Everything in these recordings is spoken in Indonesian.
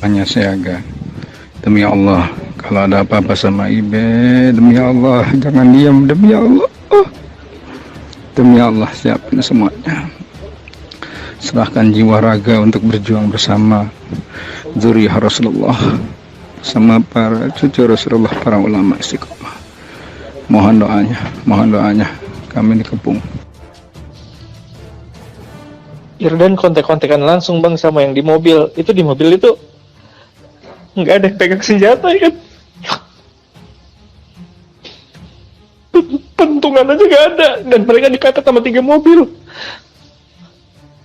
Hanya siaga. Demi Allah, kalau ada apa-apa sama Ibe, demi Allah, jangan diam, demi Allah. Demi Allah, siapin semuanya. Serahkan jiwa raga untuk berjuang bersama zuriyah Rasulullah, sama para cucu Rasulullah, para ulama istiqomah. Mohon doanya, kami dikepung. Irdan kontek-kontekan langsung bang sama yang di mobil. Itu di mobil itu nggak ada yang pegang senjata ya kan? Pentungan aja nggak ada, dan mereka dipepet sama 3 mobil.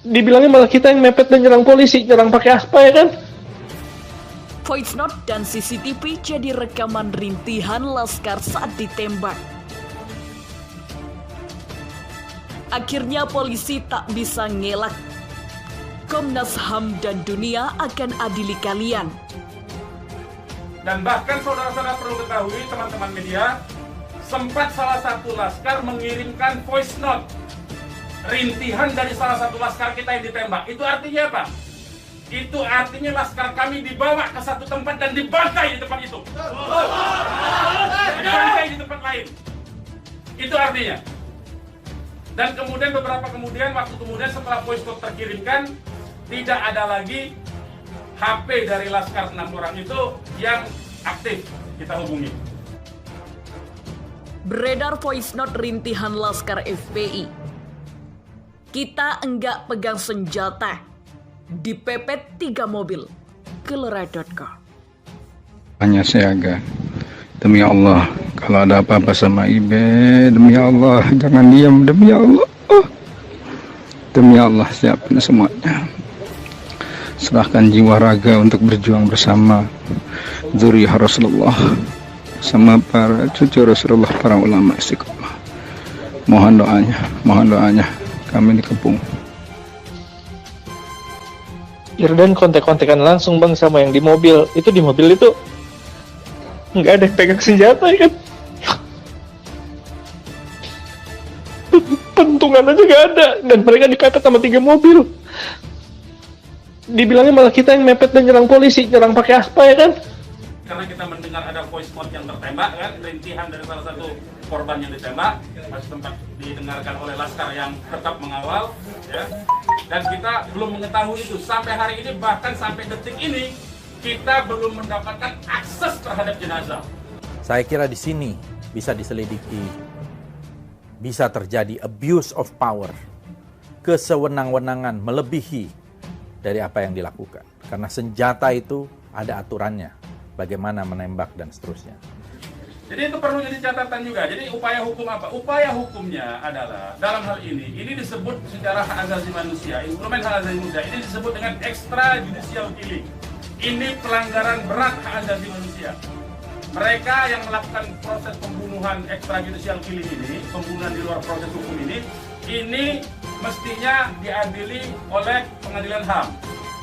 Dibilangnya malah kita yang mepet dan nyerang polisi, nyerang pakai aspa ya kan? Voice note dan CCTV jadi rekaman rintihan Laskar saat ditembak. Akhirnya polisi tak bisa ngelak. Komnas HAM dan dunia akan adili kalian. Dan bahkan saudara-saudara perlu ketahui, teman-teman media, sempat salah satu laskar mengirimkan voice note rintihan dari salah satu laskar kita yang ditembak. Itu artinya apa? Itu artinya laskar kami dibawa ke satu tempat dan dibantai di tempat itu. Dibantai di tempat lain. Itu artinya. Dan kemudian waktu kemudian setelah voice note terkirimkan, tidak ada lagi HP dari laskar 6 orang itu yang aktif kita hubungi. Beredar voice note rintihan Laskar FPI. Kita enggak pegang senjata. Dipepet 3 mobil. Kelera.com. Hanya siaga. Demi Allah, kalau ada apa-apa sama Ibe, demi Allah, jangan diam, demi Allah. Demi Allah, siapin semuanya. Serahkan jiwa raga untuk berjuang bersama zuriyah Rasulullah, sama para cucu Rasulullah, para ulama istiqomah. Mohon doanya, kami dikepung. Irdan kontek-kontekan langsung bang sama yang di mobil. Itu di mobil itu nggak ada yang pegang senjata ya kan? Pentungan aja nggak ada, dan mereka dipepet sama 3 mobil. Dibilangnya malah kita yang mepet dan nyerang polisi, nyerang pakai aspa ya kan? Karena kita mendengar ada voice note yang tertembak kan, rintihan dari salah satu korban yang ditembak, masih sempat didengarkan oleh laskar yang tetap mengawal, ya. Dan kita belum mengetahui itu sampai hari ini, bahkan sampai detik ini kita belum mendapatkan akses terhadap jenazah. Saya kira di sini bisa diselidiki, bisa terjadi abuse of power, kesewenang-wenangan melebihi dari apa yang dilakukan. Karena senjata itu ada aturannya, bagaimana menembak dan seterusnya. Jadi itu perlu jadi catatan juga. Jadi upaya hukum apa? Upaya hukumnya adalah dalam hal ini disebut secara hak asasi manusia, instrumen hak asasi manusia, ini disebut dengan extrajudicial killing. Ini pelanggaran berat hak asasi manusia. Mereka yang melakukan proses pembunuhan extrajudicial killing ini, pembunuhan di luar proses hukum ini mestinya diadili oleh pengadilan HAM.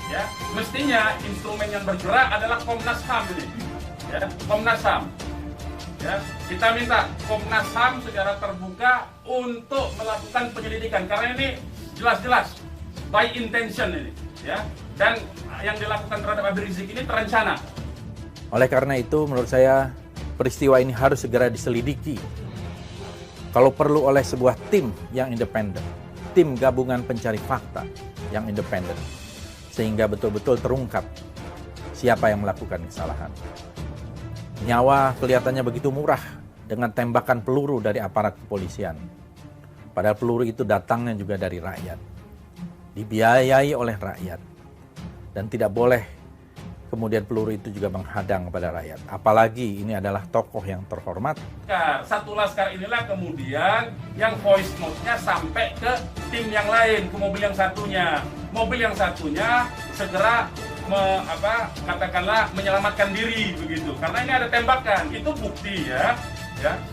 Ya, mestinya instrumen yang bergerak adalah Komnas HAM ini. Ya, Komnas HAM. Ya, kita minta Komnas HAM secara terbuka untuk melakukan penyelidikan karena ini jelas-jelas by intention ini, ya. Dan yang dilakukan terhadap Habib Rizik ini terencana. Oleh karena itu menurut saya peristiwa ini harus segera diselidiki. Kalau perlu oleh sebuah tim yang independen, tim gabungan pencari fakta yang independen, sehingga betul-betul terungkap siapa yang melakukan kesalahan. Nyawa kelihatannya begitu murah dengan tembakan peluru dari aparat kepolisian. Padahal peluru itu datangnya juga dari rakyat, dibiayai oleh rakyat, dan tidak boleh kemudian peluru itu juga menghadang kepada rakyat. Apalagi ini adalah tokoh yang terhormat. Satu laskar inilah kemudian yang voice note-nya sampai ke tim yang lain, ke mobil yang satunya. Mobil yang satunya segera katakanlah menyelamatkan diri begitu. Karena ini ada tembakan, itu bukti ya,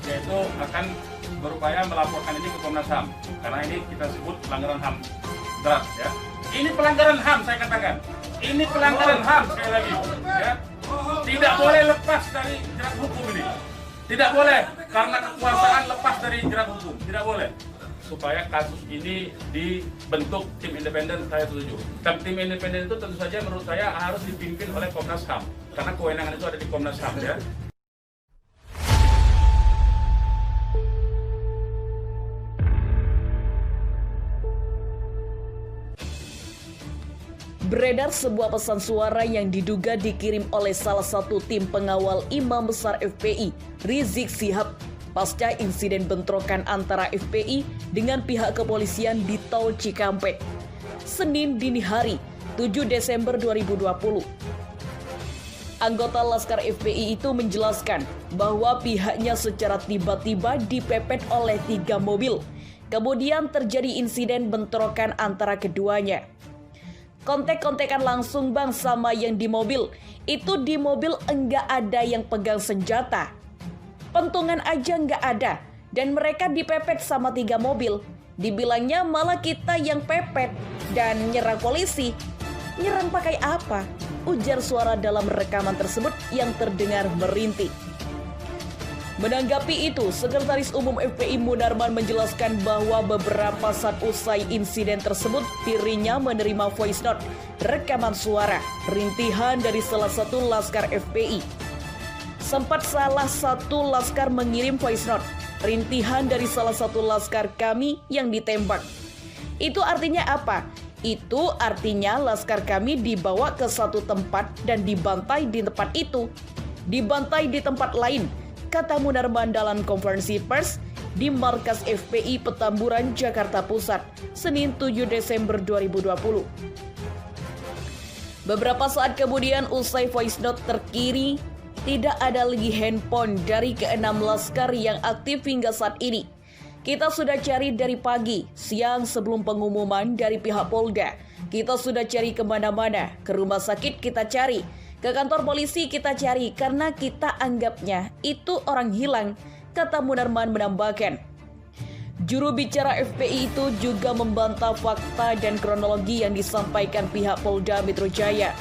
yaitu akan berupaya melaporkan ini ke Komnas HAM. Karena ini kita sebut pelanggaran HAM berat ya. Ini pelanggaran HAM saya katakan. Ini pelanggaran HAM sekali lagi, ya. Tidak boleh lepas dari jerat hukum ini. Tidak boleh karena kekuasaan lepas dari jerat hukum. Tidak boleh. supaya kasus ini dibentuk tim independen, saya setuju. Dan tim independen itu tentu saja menurut saya harus dipimpin oleh Komnas HAM, karena kewenangan itu ada di Komnas HAM ya. Beredar sebuah pesan suara yang diduga dikirim oleh salah satu tim pengawal Imam Besar FPI, Rizik Syihab, pasca insiden bentrokan antara FPI dengan pihak kepolisian di Tol Cikampek, Senin dini hari, 7 Desember 2020. Anggota Laskar FPI itu menjelaskan bahwa pihaknya secara tiba-tiba dipepet oleh 3 mobil. Kemudian terjadi insiden bentrokan antara keduanya. Kontek-kontekan langsung bang sama yang di mobil. Itu di mobil enggak ada yang pegang senjata. Pentungan aja enggak ada. Dan mereka dipepet sama 3 mobil. Dibilangnya malah kita yang pepet dan nyerang polisi. Nyerang pakai apa? Ujar suara dalam rekaman tersebut yang terdengar merintih. Menanggapi itu, Sekretaris Umum FPI Munarman menjelaskan bahwa beberapa saat usai insiden tersebut, dirinya menerima voice note, rekaman suara, rintihan dari salah satu laskar FPI. Sempat salah satu laskar mengirim voice note, rintihan dari salah satu laskar kami yang ditembak. Itu artinya apa? Itu artinya laskar kami dibawa ke satu tempat dan dibantai di tempat itu. Dibantai di tempat lain, kata Munarman dalam konferensi pers di markas FPI Petamburan, Jakarta Pusat, Senin 7 Desember 2020. Beberapa saat kemudian usai voice note terkiri, tidak ada lagi handphone dari ke-6 laskar yang aktif hingga saat ini. Kita sudah cari dari pagi, siang sebelum pengumuman dari pihak Polda. Kita sudah cari kemana-mana, ke rumah sakit kita cari, ke kantor polisi kita cari karena kita anggapnya itu orang hilang, kata Munarman menambahkan. Juru bicara FPI itu juga membantah fakta dan kronologi yang disampaikan pihak Polda Metro Jaya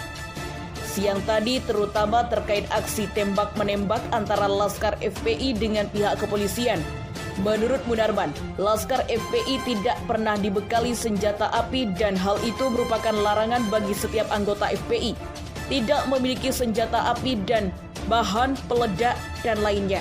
siang tadi, terutama terkait aksi tembak-menembak antara laskar FPI dengan pihak kepolisian. Menurut Munarman, laskar FPI tidak pernah dibekali senjata api dan hal itu merupakan larangan bagi setiap anggota FPI. Tidak memiliki senjata api dan bahan peledak dan lainnya.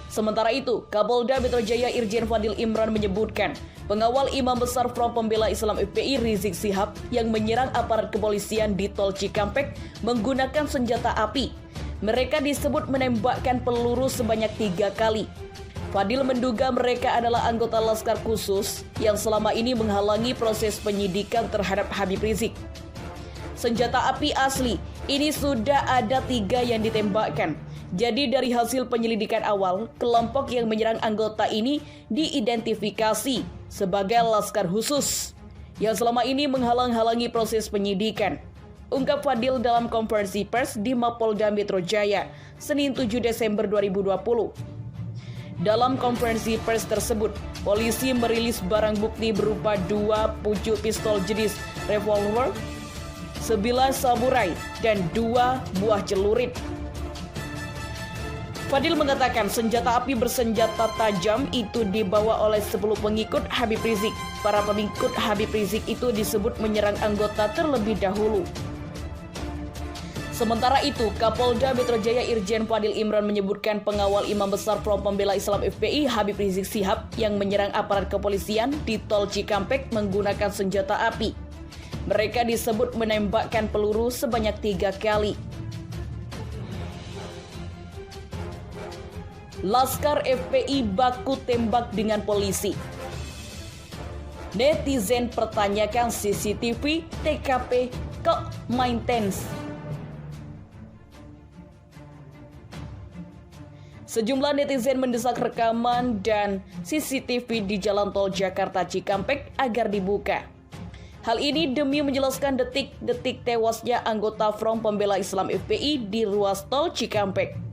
Sementara itu, Kapolda Metro Jaya Irjen Fadil Imran menyebutkan pengawal Imam Besar Front Pembela Islam FPI Rizik Syihab yang menyerang aparat kepolisian di Tol Cikampek menggunakan senjata api. Mereka disebut menembakkan peluru sebanyak 3 kali. Fadil menduga mereka adalah anggota Laskar Khusus yang selama ini menghalangi proses penyidikan terhadap Habib Rizik. Senjata api asli, ini sudah ada 3 yang ditembakkan. Jadi dari hasil penyelidikan awal, kelompok yang menyerang anggota ini diidentifikasi sebagai Laskar Khusus yang selama ini menghalang-halangi proses penyidikan, ungkap Fadil dalam konferensi pers di Mapolda Metro Jaya, Senin 7 Desember 2020. Dalam konferensi pers tersebut, polisi merilis barang bukti berupa 2 pucuk pistol jenis revolver, 9 samurai, dan 2 buah celurit. Fadil mengatakan senjata api bersenjata tajam itu dibawa oleh 10 pengikut Habib Rizik. Para pengikut Habib Rizik itu disebut menyerang anggota terlebih dahulu. Sementara itu, Kapolda Metro Jaya Irjen Fadil Imran menyebutkan pengawal Imam Besar Front Pembela Islam FPI Habib Rizik Syihab yang menyerang aparat kepolisian di Tol Cikampek menggunakan senjata api. Mereka disebut menembakkan peluru sebanyak 3 kali. Laskar FPI baku tembak dengan polisi. Netizen pertanyakan CCTV TKP kok maintenance. Sejumlah netizen mendesak rekaman dan CCTV di Jalan Tol Jakarta Cikampek agar dibuka. Hal ini demi menjelaskan detik-detik tewasnya anggota Front Pembela Islam FPI di ruas Tol Cikampek.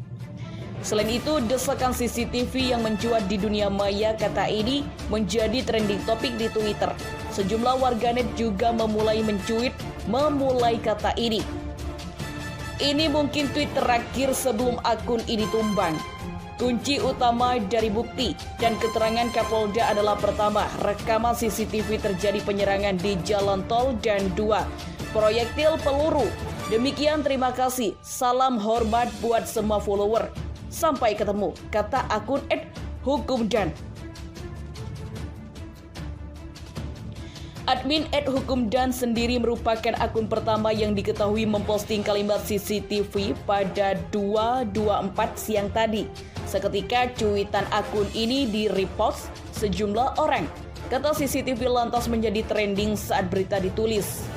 Selain itu, desakan CCTV yang mencuat di dunia maya kata ini menjadi trending topik di Twitter. Sejumlah warganet juga memulai mencuit memulai kata ini. Ini mungkin tweet terakhir sebelum akun ini tumbang. Kunci utama dari bukti dan keterangan Kapolda adalah pertama, rekaman CCTV terjadi penyerangan di jalan tol, dan 2, proyektil peluru. Demikian, terima kasih. Salam hormat buat semua follower. Sampai ketemu, kata akun @hukumdan. Admin @hukumdan sendiri merupakan akun pertama yang diketahui memposting kalimat CCTV pada 2/24 siang tadi. Seketika cuitan akun ini di-repost sejumlah orang. Kata CCTV lantas menjadi trending saat berita ditulis.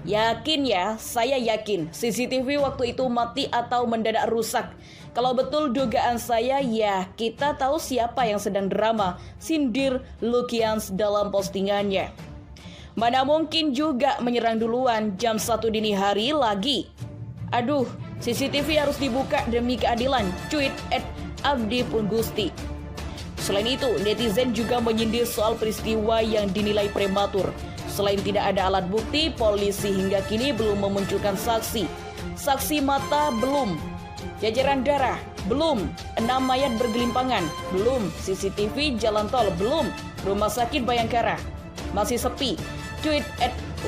Yakin ya, saya yakin CCTV waktu itu mati atau mendadak rusak. Kalau betul dugaan saya, ya kita tahu siapa yang sedang drama, sindir Lukians dalam postingannya. Mana mungkin juga menyerang duluan jam 1 dini hari lagi. Aduh, CCTV harus dibuka demi keadilan, cuit @abdi_gusti. Selain itu, netizen juga menyindir soal peristiwa yang dinilai prematur. Selain tidak ada alat bukti, polisi hingga kini belum memunculkan saksi. Saksi mata belum. Jajaran darah belum. 6 mayat bergelimpangan belum. CCTV jalan tol belum. Rumah sakit Bayangkara masih sepi. Tweet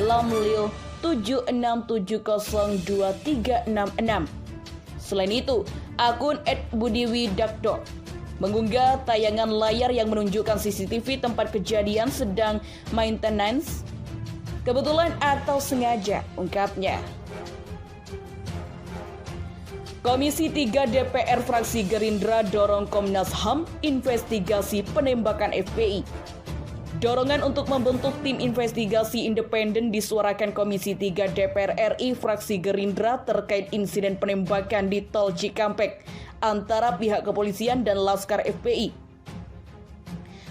@lamlil76702366. Selain itu, akun @budiwidakdo mengunggah tayangan layar yang menunjukkan CCTV tempat kejadian sedang maintenance. Kebetulan atau sengaja, ungkapnya. Komisi 3 DPR fraksi Gerindra dorong Komnas HAM investigasi penembakan FPI. Dorongan untuk membentuk tim investigasi independen disuarakan Komisi 3 DPR RI fraksi Gerindra terkait insiden penembakan di Tol Cikampek antara pihak kepolisian dan Laskar FPI.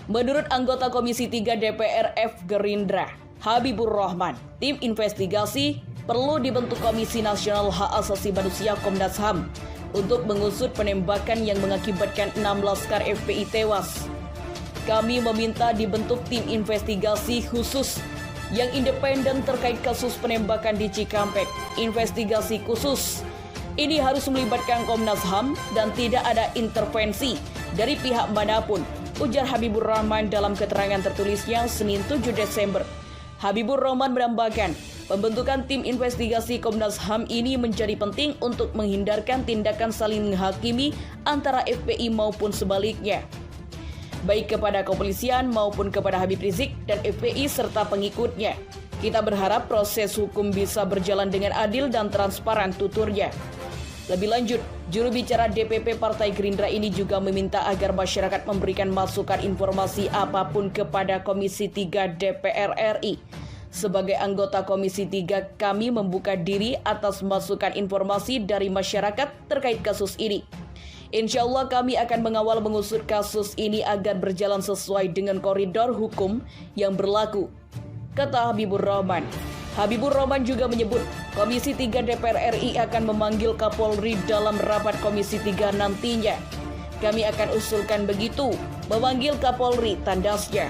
Menurut anggota Komisi 3 DPR F Gerindra, Habibur Rahman, tim investigasi perlu dibentuk Komisi Nasional Hak Asasi Manusia Komnas HAM untuk mengusut penembakan yang mengakibatkan 6 Laskar FPI tewas. Kami meminta dibentuk tim investigasi khusus yang independen terkait kasus penembakan di Cikampek. Investigasi khusus ini harus melibatkan Komnas HAM dan tidak ada intervensi dari pihak manapun, ujar Habibur Rahman dalam keterangan tertulisnya Senin 7 Desember. Habibur Rahman menambahkan, pembentukan tim investigasi Komnas HAM ini menjadi penting untuk menghindarkan tindakan saling menghakimi antara FPI maupun sebaliknya, baik kepada kepolisian maupun kepada Habib Rizik dan FPI serta pengikutnya. Kita berharap proses hukum bisa berjalan dengan adil dan transparan, tuturnya. Lebih lanjut, juru bicara DPP Partai Gerindra ini juga meminta agar masyarakat memberikan masukan informasi apapun kepada Komisi 3 DPR RI. Sebagai anggota Komisi 3, kami membuka diri atas masukan informasi dari masyarakat terkait kasus ini. Insya Allah kami akan mengawal mengusut kasus ini agar berjalan sesuai dengan koridor hukum yang berlaku, kata Habibur Rahman. Habibur Rahman juga menyebut Komisi 3 DPR RI akan memanggil Kapolri dalam rapat Komisi 3 nantinya. Kami akan usulkan begitu, memanggil Kapolri, tandasnya.